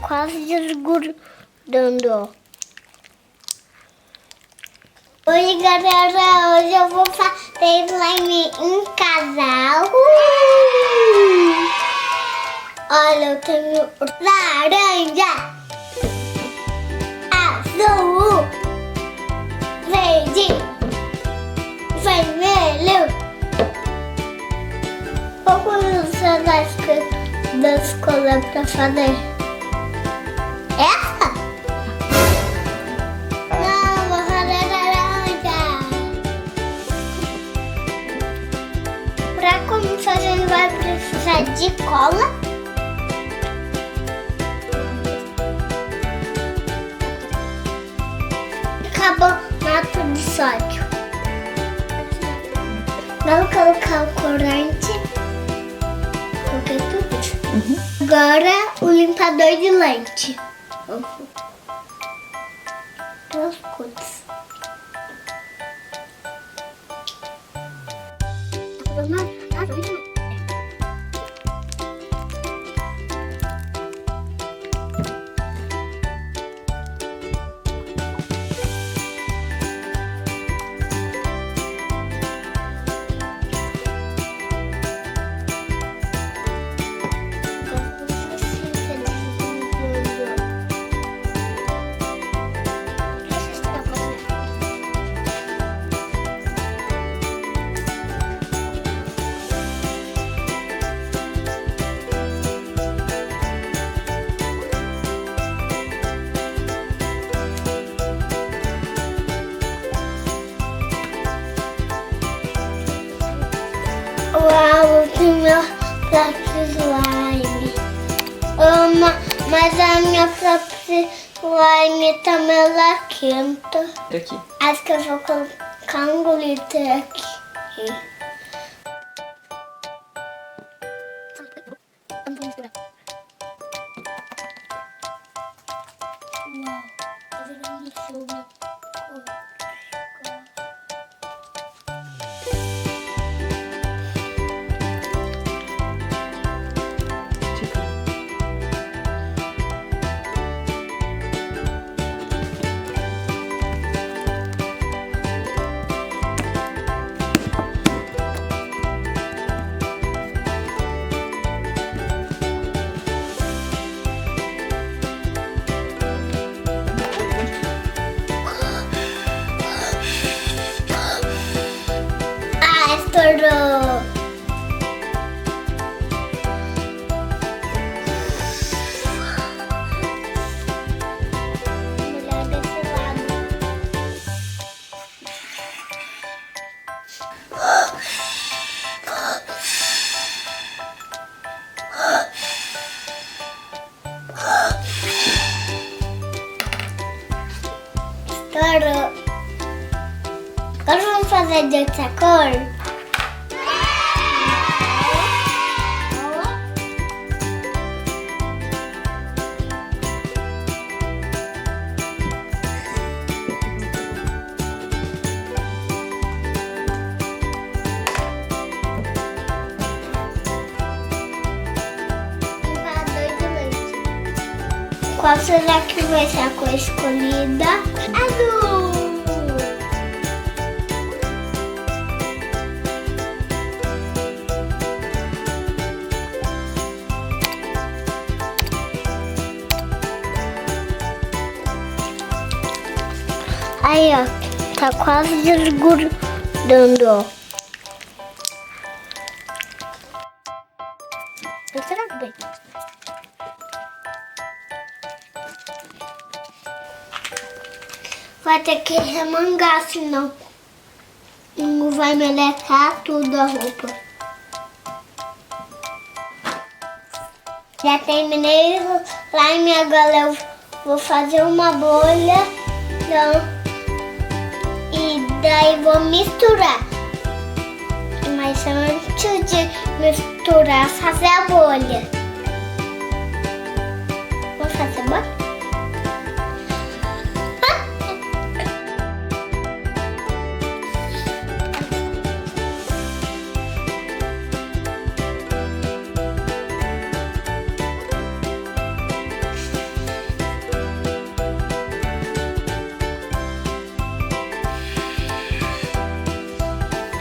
quase desgrudando. Oi, galera, hoje eu vou fazer slime em casa. Olha, eu tenho laranja, azul, verde, vermelho. Qual cor das cores pra fazer? Essa? Não, vou fazer laranja. Pra começar, a gente vai precisar de cola. Carbonato de sódio. Vamos colocar o corante. Coloquei tudo. Agora o limpador de lente. Duas cores. Uau, eu tenho meu próprio slime. Mas a minha própria slime tá melaquenta. Aqui. Acho que eu vou colocar um glitter aqui. Uau, tá virando chuva. Estourou! Melhor desse lado. Estourou! Agora vamos fazer de outra cor? Qual será que vai ser a cor escolhida? Azul! Aí, ó, tá quase desgrudando, ó. Será que bem? Vai ter que remangar, senão não vai melecar tudo a roupa. Já terminei o slime, agora eu vou fazer uma bolha e daí vou misturar. Mas antes de misturar, fazer a bolha. Vou fazer a bolha?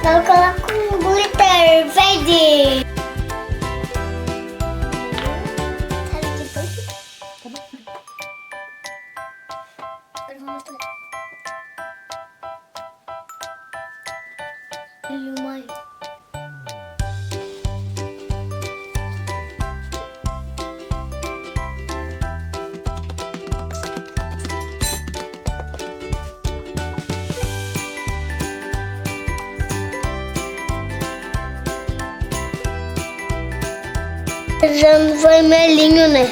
Eu coloco um glitter verde. Agora vou misturar. Mãe. Usando vermelhinho, né?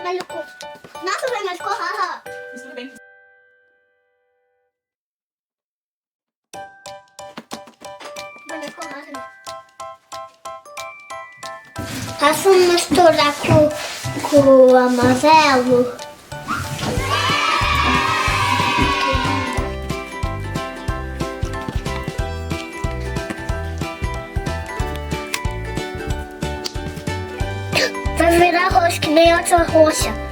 Maluco. Nossa, vai maluco, haha. Mistura bem. Faço misturar com o amarelo. Vai virar roxo, que nem outra roxa.